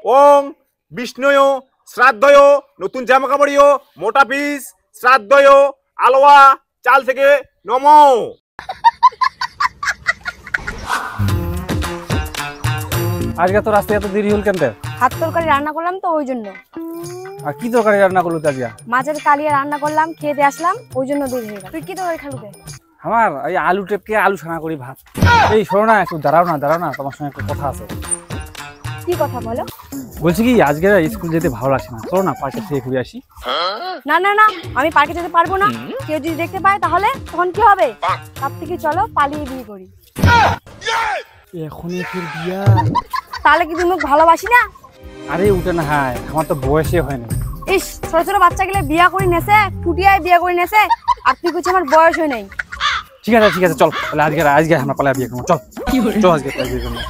ওং বিষ্ণুয় শ্রাদ্ধয় নতুন জামা কাপড়িও মোটা পিস শ্রাদ্ধয় আলোয়া চাল থেকে নমো। আজকে তো রাস্তায় এত দেরি হল কেন? হাত তরকারি রান্না করলাম তো ওই জন্য। আর কি তরকারি রান্না করলো আজকে? মাছের কালিয়া রান্না করলাম, খেয়ে দিয়ে আসলাম, ওই জন্য দেরি হয়ে গেল। তুই কি তরকারি খালু? আমার এই আলু টেপকে আলু ছানা করি ভাত। এই শোনো না, একটু দাঁড়াও না, তোমার সঙ্গে একটু কথা আছে। কি কথা বলো? বলছি কি আজকে স্কুল যেতে ভালো লাগছে না, চলো না পার্কে থেকে ঘুরে আসি। না না না, আমি পার্কে যেতে পারবো না। কেউ যদি দেখতে পায় তাহলে তখন কি হবে? তার থেকে চলো পালিয়ে বিয়ে করি। এখনই ফির বিয়া? তাহলে কি তুমি ভালোবাসি না? আরে উঠে না, হ্যাঁ আমার তো বয়সে হয় না। ইস, ছোট ছোট বাচ্চা গেলে বিয়া করে নেছে, ফুটিয়ায় বিয়া করে নেছে, আর তুই কিছু আমার বয়স হয় নাই। ঠিক আছে চল, তাহলে আজকে আমরা পালা বিয়ে করবো। চল চল আজকে বিয়ে করবো।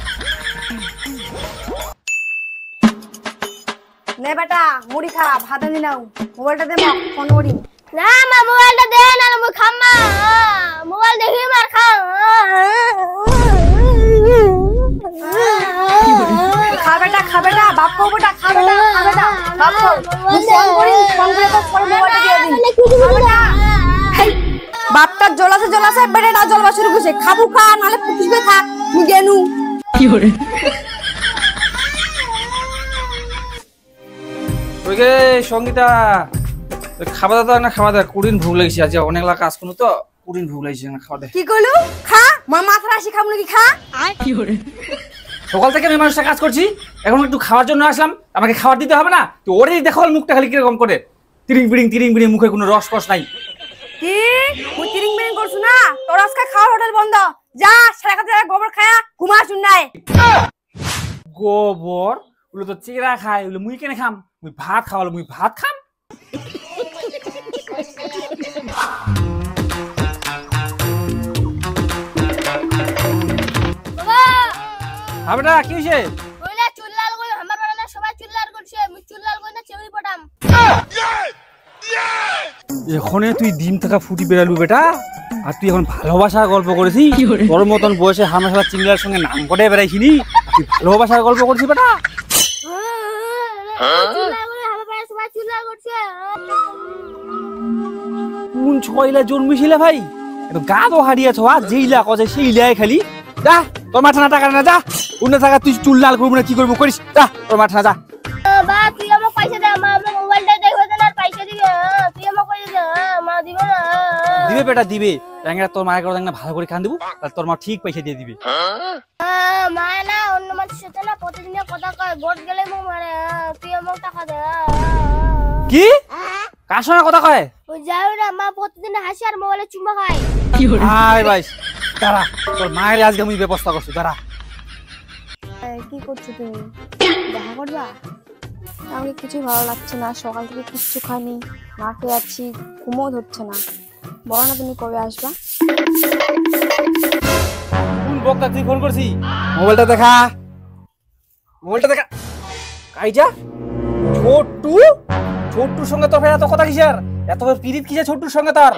নে বেটা মুড়ি খা, ভাত আনি নাও। মোবাইলটা দে মা, ফোন করি। না মা, মোবাইলটা দে না, আমি খাম্মা মোবাইল দেখি মার খাও। খা বেটা বাপ কও বেটা, খা বেটা বাপ কও। ফোন করে তো পরে মোবাইলটা দিয়ে দিন। বাপটা জ্বলাছে বেটাটা জ্বলবা শুরু করছে। খাবু খা, নালে পুকিসবে খা, মুই গেনু। কি করে ওইগে সঙ্গীতা খাওয়া দাওয়া না? খাওয়া দাওয়া কুড়িন ভুগ লাগছে, আজ অনেকলা কাজ করো তো কুড়িন ভুগ লাগছে না, খাওয়া দাওয়া। কি কইলু? খা, মা মাথা আসি খাবো নাকি? খা। কি করে সকাল থেকে আমি মানুষটা কাজ করছি, এখন একটু খাওয়ার জন্য আসলাম, আমাকে খাবার দিতে হবে না? তো ওরেই দেখো মুখটা খালি কিরকম করে, তিরিং বিড়িং মুখে কোনো রস নাই। কি মুই তিরিং বিরিং করছু না? তোর আজকে খাওয়ার হোটেল বন্ধ। যা সারা কাছে গোবর খায়া ঘুমা শুনাই। গোবর ওগুলো তো চেরা খায়, ওগুলো মুই কেন খাম? মুই ভাত খাওয়ালো, মুই ভাত খাম। বাবা আবেটা কি হইছে? কইলা চুল্লাল কই আমার বাড়া সবাই চুল্লাল করছে, আমি চুল্লাল কই না চেউরি পড়াম। এখনে তুই ডিম থাকা ফুটি বেরালু বেটা, আর তুই এখন ভালোবাসার গল্প করেছি? তোর মতন বয়সে হামেশা চিংড়ার সঙ্গে নাম করে বেড়াইছিনি, তুই ভালোবাসার গল্প করছিস বেটা? চুল্লাল কই আমার বাড়া সবাই চুল্লাল করছে। কোন ছয়লা জন্মেছিলে ভাই? একটু গা তো হারিয়েছ, আর যেইলা কজে সেইলাই খালি। যা তোর মাথা না টাকা না, যা অন্য থাকা তুই চুল লাল করবো না, কি করবো করিস, যা তোর মাথা না, যা। বা তুই আমাকে পয়সা দে, মা আমার মোবাইলটা দেখো না, পয়সা দিবে। তুই আমাকে পয়সা দে, মা দিবে না। দিবে বেটা দিবে, ট্যাংরা তোর মায়ের কথা ভালো করে খান দেবো, তাহলে তোর মা ঠিক পয়সা দিয়ে দিবে। মা না অন্য মানুষের সাথে না প্রতিদিনের কথা কয়, ভোট গেলে মুখ মারে। তুই আমাকে টাকা দে। কি কার সঙ্গে কথা কয়? ওই যাও না, মা প্রতিদিন হাসি আর মোবাইলে চুম্মা খায়। আয় ভাই দাঁড়া, তোর মায়ের আজকে আমি ব্যবস্থা করছি, দাঁড়া। কি করছো তুমি? দেখা করবা? আমাকে কিছু ভালো লাগছে না, সকাল থেকে কিচ্ছু খাইনি, না খেয়ে যাচ্ছি, ঘুমও ধরছে না। বলো না তুমি কবে আসবা? কোন বকটা তুই ফোন করছি? মোবাইলটা দেখা, মোবাইলটা দেখা। কাইজা ছোট্টুর সঙ্গে তোর এত কথা কিসের? এত পিরিত কিসের ছোট্টুর সঙ্গে তোর?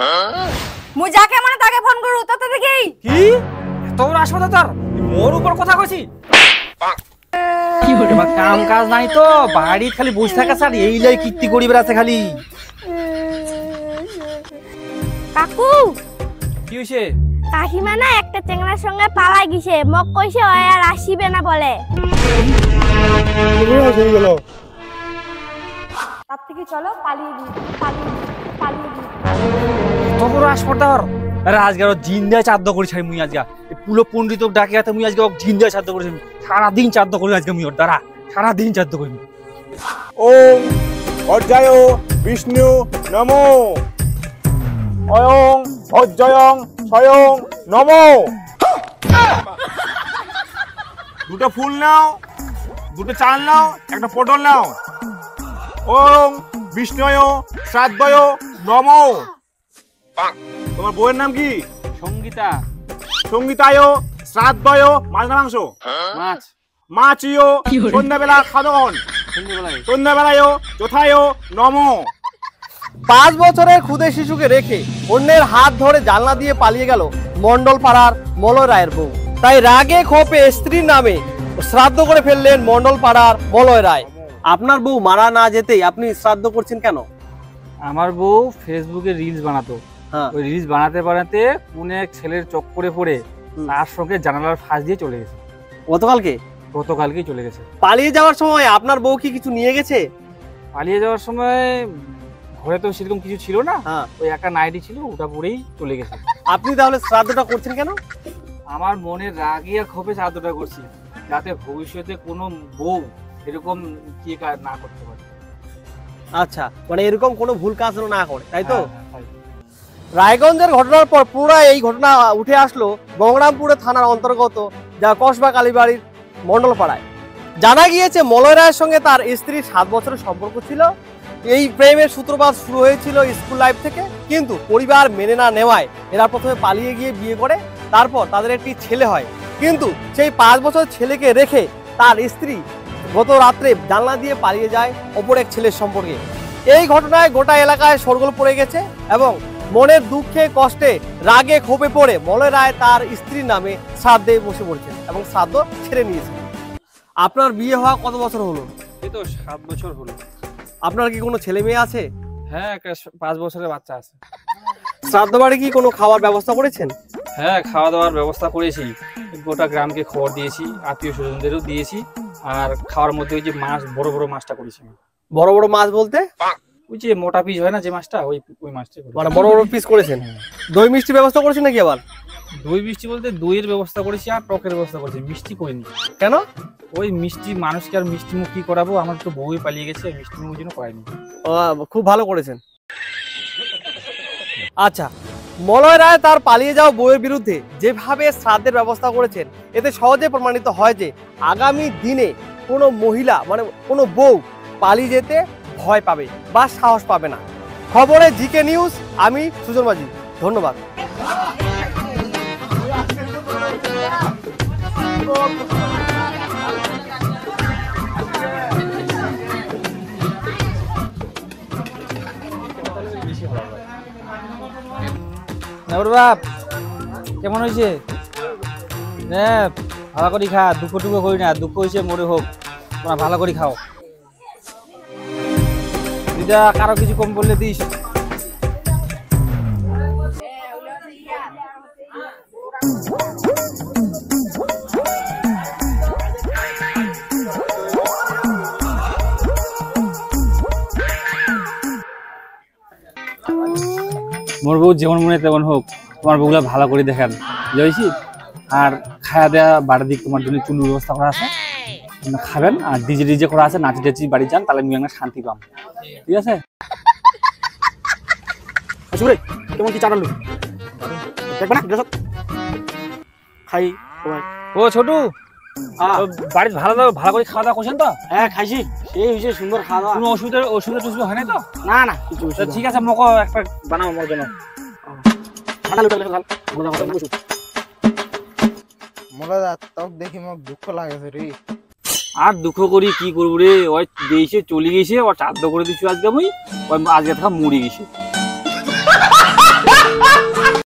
মুই যাকে মানে তাকে ফোন করু, তো দেখি কি এত বড় আসবে তোর? মোর উপর কথা কইছি? কি হলো? কাম কাজ নাই তো, বাড়ি খালি বসে থাকা স্যার, এইলাই কীর্তি করি বেড়াচ্ছে খালি। কাকু কি হইছে? কাকিমা না একটা চেংড়ার সঙ্গে পালাই গেছে, মক কইছে ওই আর আসিবে না বলে। তার থেকে চলো পালিয়ে দিই। এত বড় আসবে তোর? আরে আজকে জিন্দা চাদ্দ করি ছাই মুই, আজকে পুলো পণ্ডিত ডাকে আছে, মুই আজকে জিন্দা চাদ্দ করেছি, সারাদিন চাদ্দ করি আজকে মুই, ওর দ্বারা সারাদিন চাদ্দ করি। ওং অর্জয় বিষ্ণু নমো, অয়ং অর্জয়ং স্বয়ং নমো। দুটো ফুল নাও, দুটো চাল নাও, একটা পটল নাও। ওং বিষ্ণুয় শ্রাদ্ধয় নমো। তোমার বউয়ের নাম কি? সঙ্গীতা। সঙ্গীতায় শ্রাদ্ধয় মাছ না মাংস? মাছ। মাছিও সন্ধ্যাবেলা খাদন, সন্ধ্যাবেলায় যথায় নমো। 5 বছরের খুদে শিশুকে রেখে অন্যের হাত ধরে জানলা দিয়ে পালিয়ে গেল মন্ডল পাড়ার মলয় রায়ের বউ। তাই রাগে ক্ষোভে স্ত্রীর নামে শ্রাদ্ধ করে ফেললেন মন্ডল পাড়ার মলয় রায়। আপনার বউ মারা না যেতেই আপনি শ্রাদ্ধ করছেন কেন? আমার বউ ফেসবুকে রিলস বানাতো, হ্যাঁ। ওই রিলস বানাতে বানাতে কোন এক ছেলের চক্করে পড়ে তার সঙ্গে জানালার ফাঁস দিয়ে চলে গেছে। গতকালকেই চলে গেছে। পালিয়ে যাওয়ার সময় আপনার বউ কি কিছু নিয়ে গেছে? পালিয়ে যাওয়ার সময় ঘরে তো সেরকম কিছু ছিল না, হ্যাঁ। ওই একটা নাইটি ছিল, ওটা পরেই চলে গেছে। আপনি তাহলে শ্রাদ্ধটা করছেন কেন? আমার মনের রাগে আর ক্ষোভে শ্রাদ্ধটা করছি, যাতে ভবিষ্যতে কোনো বউ এরকম কি না করতে পারে। আচ্ছা, মানে এরকম কোনো ভুল কাজ যেন না করে, তাই তো? হ্যাঁ। রায়গঞ্জের ঘটনার পর পুরো এই ঘটনা উঠে আসলো গঙ্গরামপুরে থানার অন্তর্গত যা কসবা কালীবাড়ির মন্ডলপাড়ায়। জানা গিয়েছে মলয় রায়ের সঙ্গে তার স্ত্রীর 7 বছরের সম্পর্ক ছিল। এই প্রেমের সূত্রপাত শুরু হয়েছিল স্কুল লাইফ থেকে, কিন্তু পরিবার মেনে না নেওয়ায় এরা প্রথমে পালিয়ে গিয়ে বিয়ে করে, তারপর তাদের একটি ছেলে হয়। কিন্তু সেই 5 বছর ছেলেকে রেখে তার স্ত্রী গত রাত্রে জানলা দিয়ে পালিয়ে যায় অপর এক ছেলের সম্পর্কে। এই ঘটনায় গোটা এলাকায় শোরগোল পড়ে গেছে এবং মনের দুঃখে কষ্টে রাগে ক্ষোভে পড়ে মলয় রায় তার স্ত্রীর নামে শ্রাদ্ধে বসে পড়ছেন এবং শ্রাদ্ধ ছেড়ে নিয়েছেন। আপনার বিয়ে হওয়া কত বছর হলো? এই তো 7 বছর হলো। আপনার কি কোনো ছেলে মেয়ে আছে? হ্যাঁ, একটা 5 বছরের বাচ্চা আছে। শ্রাদ্ধ বাড়ি কি কোনো খাওয়ার ব্যবস্থা করেছেন? হ্যাঁ, খাওয়া দাওয়ার ব্যবস্থা করেছি, গোটা গ্রামকে খবর দিয়েছি, আত্মীয় স্বজনদেরও দিয়েছি। আর খাওয়ার মধ্যে ওই যে মাছ, বড় বড় মাছটা করেছি। বড় বড় মাছ বলতে? ওই যে মোটা পিস হয় না যে মাছটা, ওই মাছটা মানে বড় বড় পিস করেছেন। দই মিষ্টি ব্যবস্থা করেছেন নাকি আবার? দই মিষ্টি বলতে দইয়ের ব্যবস্থা করেছি আর টকের ব্যবস্থা করেছি, মিষ্টি করিনি। কেন? ওই মিষ্টি মানুষকে আর মিষ্টি মুখ কি করাবো, আমার তো বউই পালিয়ে গেছে, মিষ্টি মুখ জন্য করাইনি। খুব ভালো করেছেন। আচ্ছা, মলয় রায় তার পালিয়ে যাওয়া বউয়ের বিরুদ্ধে যেভাবে শ্রাদ্ধের ব্যবস্থা করেছেন, এতে সহজে প্রমাণিত হয় যে আগামী দিনে কোনো মহিলা মানে কোনো বউ পালিয়ে যেতে ভয় পাবে বা সাহস পাবে না। খবরে জিকে নিউজ, আমি সুজন মাঝি, ধন্যবাদ। বাপ কেমন হয়েছে? হ্যাঁ, ভালো করে খা, দুঃখ টুকো করি না, দুঃখ হয়েছে মরে হোক, তোমরা ভালো করে খাও। দিদা কারো কিছু কম বললে দিস। মোর বউ যেমন মনে তেমন হোক, তোমার বউগুলা ভালো করে দেখান বুঝেছি। আর খাওয়া দেওয়া বাড়ির দিক তোমার জন্য চুল ব্যবস্থা করা আছে, খাবেন। আর ডিজে ডিজে করা আছে, নাচি টাচি বাড়ি যান, তাহলে আমি একটা শান্তি পাম, ঠিক আছে? কেমন কি চাটালু দেখবে না খাই? ও ছোটু, বাড়িতে ভালো করে খাওয়া দাওয়া করছেন তো? হ্যাঁ খাইছি, সেই হয়েছে সুন্দর খাওয়া দাওয়া। কোনো ওষুধের টুসুধ হয় নাই তো? না না কিছু ঠিক আছে, মোকে একটা বানাও আমার জন্য। দেখি মোক দুঃখ লাগেছে রে। আর দুঃখ করি কি করবো রে, ওই দিয়েছে চলে গেছে, ও চাদ্দ করে দিচ্ছি আজকে, আমি আজকে থাকা মরে গেছি।